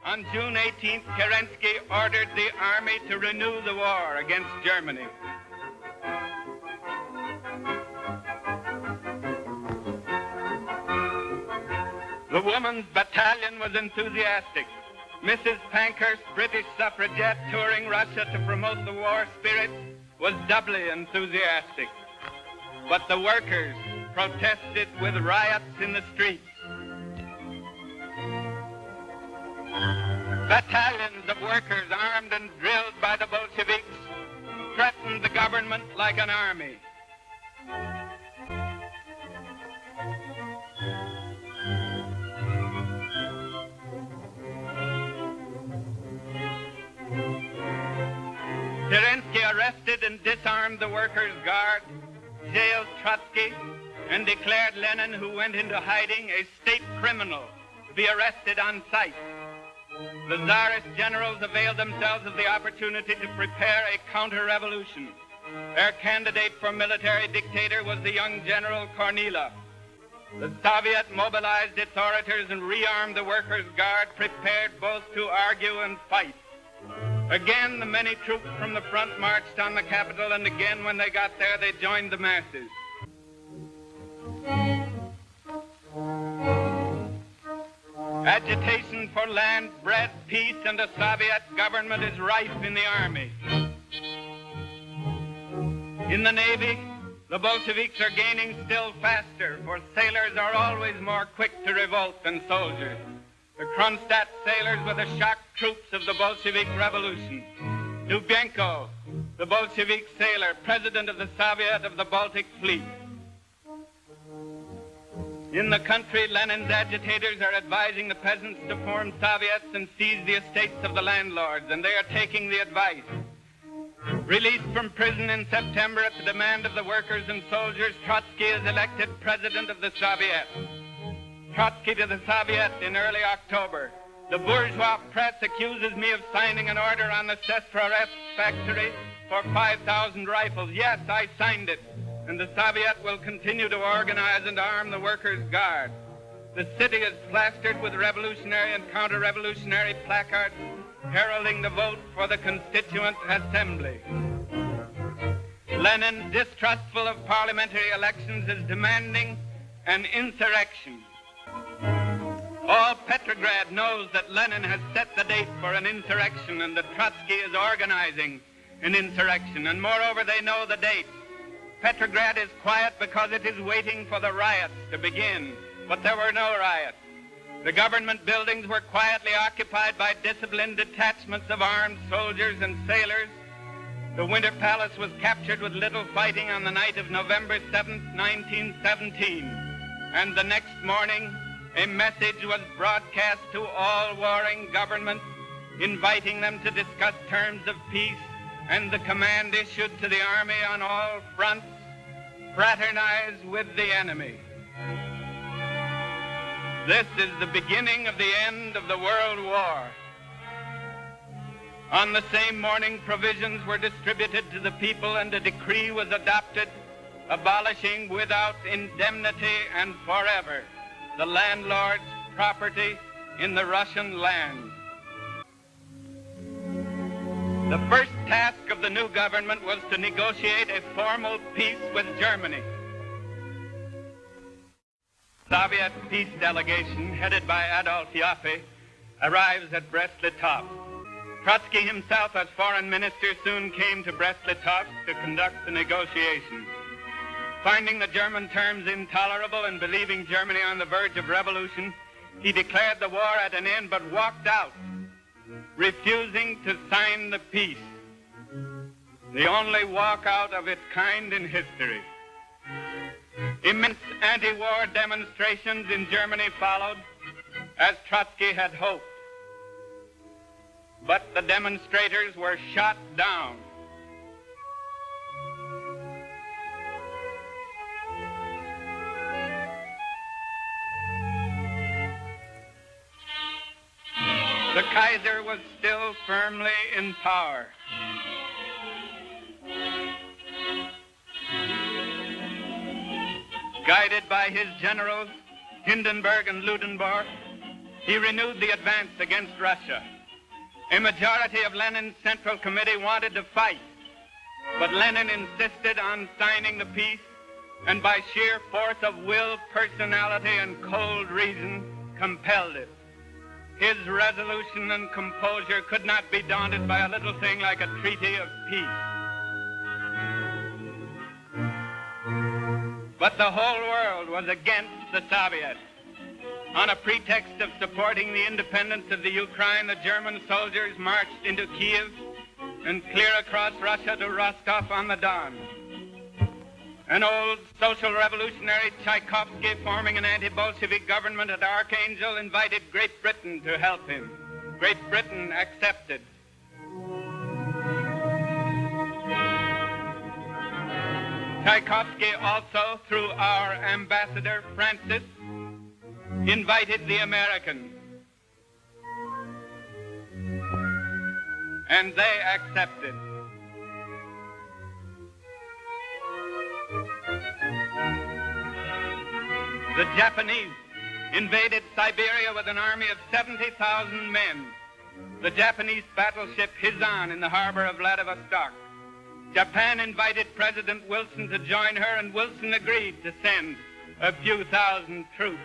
On June 18th, Kerensky ordered the army to renew the war against Germany. The woman's battalion was enthusiastic. Mrs. Pankhurst, British suffragette touring Russia to promote the war spirit, was doubly enthusiastic. But the workers protested with riots in the streets. Battalions of workers armed and drilled by the Bolsheviks threatened the government like an army. Kerensky arrested and disarmed the Workers' Guard, jailed Trotsky, and declared Lenin, who went into hiding, a state criminal to be arrested on sight. The Tsarist generals availed themselves of the opportunity to prepare a counter-revolution. Their candidate for military dictator was the young General Kornilov. The Soviet mobilized its orators and rearmed the Workers' Guard, prepared both to argue and fight. Again, the many troops from the front marched on the capital, and again, when they got there, they joined the masses. Agitation for land, bread, peace, and a Soviet government is rife in the army. In the Navy, the Bolsheviks are gaining still faster, for sailors are always more quick to revolt than soldiers. The Kronstadt sailors were the shock troops of the Bolshevik Revolution. Dubenko, the Bolshevik sailor, president of the Soviet of the Baltic Fleet. In the country, Lenin's agitators are advising the peasants to form Soviets and seize the estates of the landlords, and they are taking the advice. Released from prison in September at the demand of the workers and soldiers, Trotsky is elected president of the Soviet. Trotsky to the Soviet in early October. The bourgeois press accuses me of signing an order on the Sestroresk factory for 5,000 rifles. Yes, I signed it. And the Soviet will continue to organize and arm the Workers' Guard. The city is plastered with revolutionary and counter-revolutionary placards heralding the vote for the Constituent Assembly. Lenin, distrustful of parliamentary elections, is demanding an insurrection. All Petrograd knows that Lenin has set the date for an insurrection and that Trotsky is organizing an insurrection. And moreover, they know the date. Petrograd is quiet because it is waiting for the riots to begin. But there were no riots. The government buildings were quietly occupied by disciplined detachments of armed soldiers and sailors. The Winter Palace was captured with little fighting on the night of November 7th, 1917. And the next morning, a message was broadcast to all warring governments, inviting them to discuss terms of peace, and the command issued to the army on all fronts, fraternize with the enemy. This is the beginning of the end of the World War. On the same morning, provisions were distributed to the people, and a decree was adopted abolishing without indemnity and forever the landlord's property in the Russian land. The first task of the new government was to negotiate a formal peace with Germany. Soviet peace delegation, headed by Adolf Joffe, arrives at Brest-Litovsk. Trotsky himself, as foreign minister, soon came to Brest-Litovsk to conduct the negotiations. Finding the German terms intolerable and believing Germany on the verge of revolution, he declared the war at an end but walked out, refusing to sign the peace. The only walkout of its kind in history. Immense anti-war demonstrations in Germany followed, as Trotsky had hoped. But the demonstrators were shot down. The Kaiser was still firmly in power. Guided by his generals, Hindenburg and Ludendorff, he renewed the advance against Russia. A majority of Lenin's Central Committee wanted to fight, but Lenin insisted on signing the peace, and by sheer force of will, personality, and cold reason, compelled it. His resolution and composure could not be daunted by a little thing like a treaty of peace. But the whole world was against the Soviets. On a pretext of supporting the independence of the Ukraine, the German soldiers marched into Kiev and clear across Russia to Rostov-on-the-Don. An old social revolutionary, Tchaikovsky, forming an anti-Bolshevik government at Archangel, invited Great Britain to help him. Great Britain accepted. Tchaikovsky also, through our ambassador, Francis, invited the Americans. And they accepted. The Japanese invaded Siberia with an army of 70,000 men. The Japanese battleship Hizan in the harbor of Vladivostok. Japan invited President Wilson to join her, and Wilson agreed to send a few thousand troops.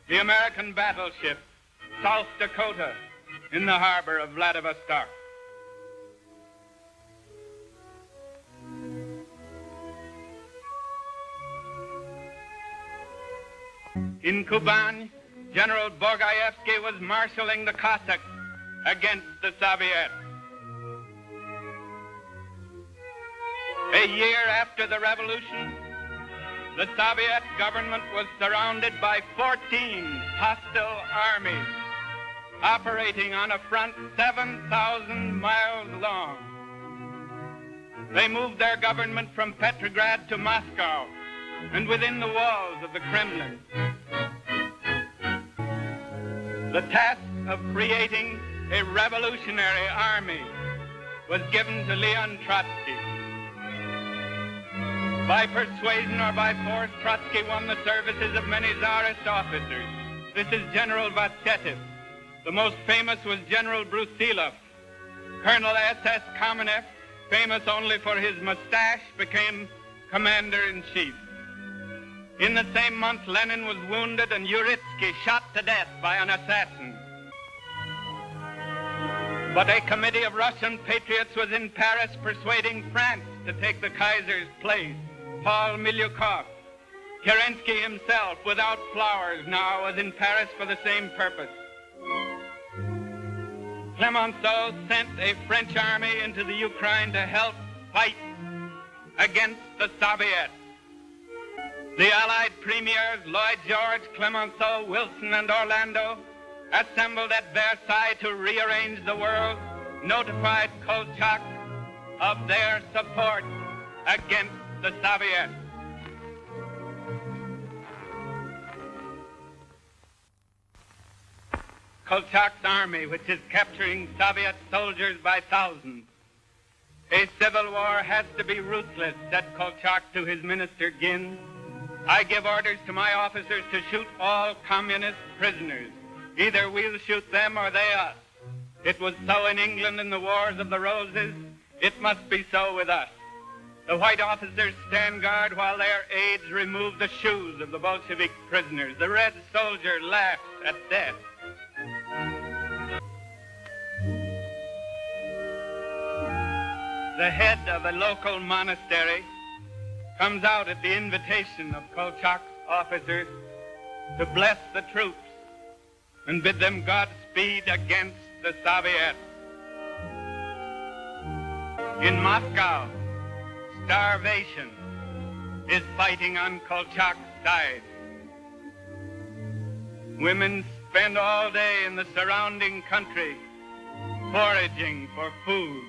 The American battleship South Dakota in the harbor of Vladivostok. In Kuban, General Borgaevsky was marshaling the Cossacks against the Soviets. A year after the revolution, the Soviet government was surrounded by 14 hostile armies operating on a front 7,000 miles long. They moved their government from Petrograd to Moscow and within the walls of the Kremlin. The task of creating a revolutionary army was given to Leon Trotsky. By persuasion or by force, Trotsky won the services of many Tsarist officers. This is General Vasetiv. The most famous was General Brusilov. Colonel S.S. Kamenev, famous only for his mustache, became commander-in-chief. In the same month, Lenin was wounded and Uritsky shot to death by an assassin. But a committee of Russian patriots was in Paris persuading France to take the Kaiser's place. Paul Milyukov. Kerensky himself, without flowers, now was in Paris for the same purpose. Clemenceau sent a French army into the Ukraine to help fight against the Soviets. The Allied premiers, Lloyd George, Clemenceau, Wilson, and Orlando, assembled at Versailles to rearrange the world, notified Kolchak of their support against the Soviets. Kolchak's army, which is capturing Soviet soldiers by thousands. A civil war has to be ruthless, said Kolchak to his minister Ginn. I give orders to my officers to shoot all communist prisoners. Either we'll shoot them or they us. It was so in England in the Wars of the Roses. It must be so with us. The white officers stand guard while their aides remove the shoes of the Bolshevik prisoners. The red soldier laughs at death. The head of a local monastery comes out at the invitation of Kolchak's officers to bless the troops and bid them Godspeed against the Soviets. In Moscow, starvation is fighting on Kolchak's side. Women spend all day in the surrounding country foraging for food.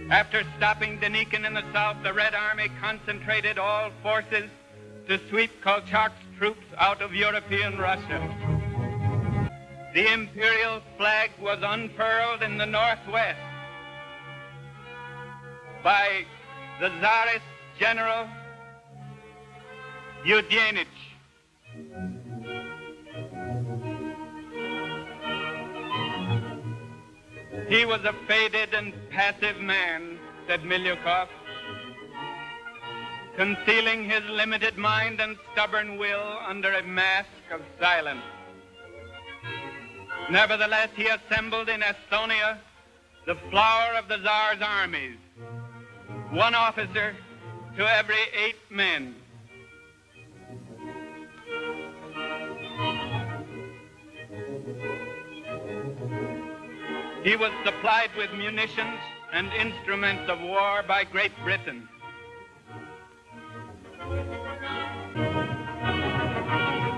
After stopping Denikin in the south, the Red Army concentrated all forces to sweep Kolchak's troops out of European Russia. The imperial flag was unfurled in the northwest by the Tsarist General Yudenich. He was a faded and passive man, said Milyukov, concealing his limited mind and stubborn will under a mask of silence. Nevertheless, he assembled in Estonia the flower of the Tsar's armies, one officer to every 8 men. He was supplied with munitions and instruments of war by Great Britain.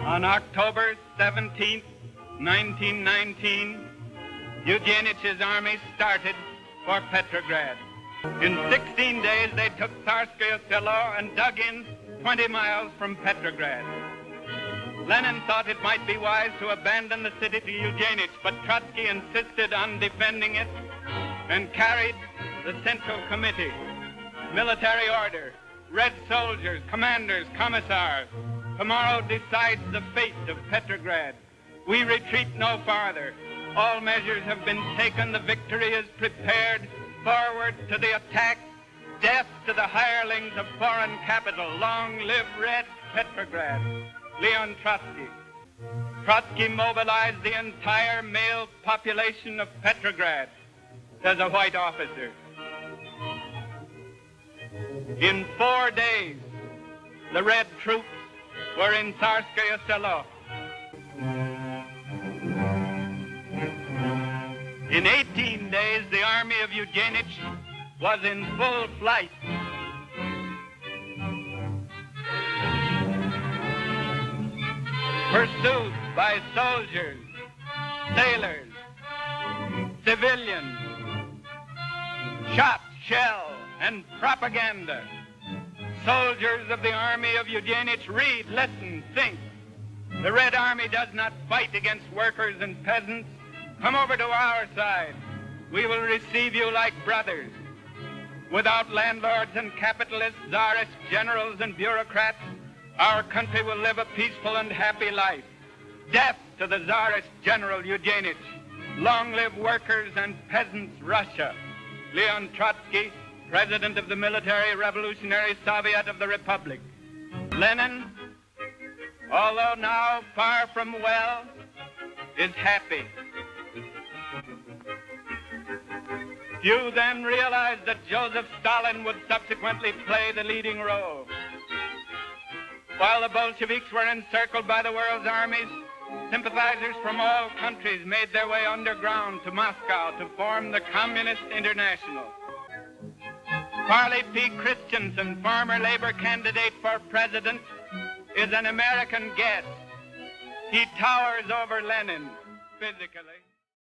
On October 17th, 1919, Eugenich's army started for Petrograd. In 16 days, they took Tsarskoye Selo and dug in 20 miles from Petrograd. Lenin thought it might be wise to abandon the city to Eugenich, but Trotsky insisted on defending it and carried the Central Committee, military order, red soldiers, commanders, commissars. Tomorrow decides the fate of Petrograd. We retreat no farther. All measures have been taken. The victory is prepared. Forward to the attack. Death to the hirelings of foreign capital. Long live Red Petrograd. Leon Trotsky. Trotsky mobilized the entire male population of Petrograd as a white officer. In 4 days, the red troops were in Tsarskoye Selo. In 18 days, the army of Eugenich was in full flight. Pursued by soldiers, sailors, civilians, shot, shell, and propaganda. Soldiers of the army of Eugenich, read, listen, think. The Red Army does not fight against workers and peasants. Come over to our side. We will receive you like brothers. Without landlords and capitalists, czarist generals and bureaucrats, our country will live a peaceful and happy life. Death to the czarist general Eugenich. Long live workers and peasants, Russia. Leon Trotsky, President of the Military Revolutionary Soviet of the Republic. Lenin, although now far from well, is happy. Few then realized that Joseph Stalin would subsequently play the leading role. While the Bolsheviks were encircled by the world's armies, sympathizers from all countries made their way underground to Moscow to form the Communist International. Parley P. Christensen, former Labor candidate for president, is an American guest. He towers over Lenin physically.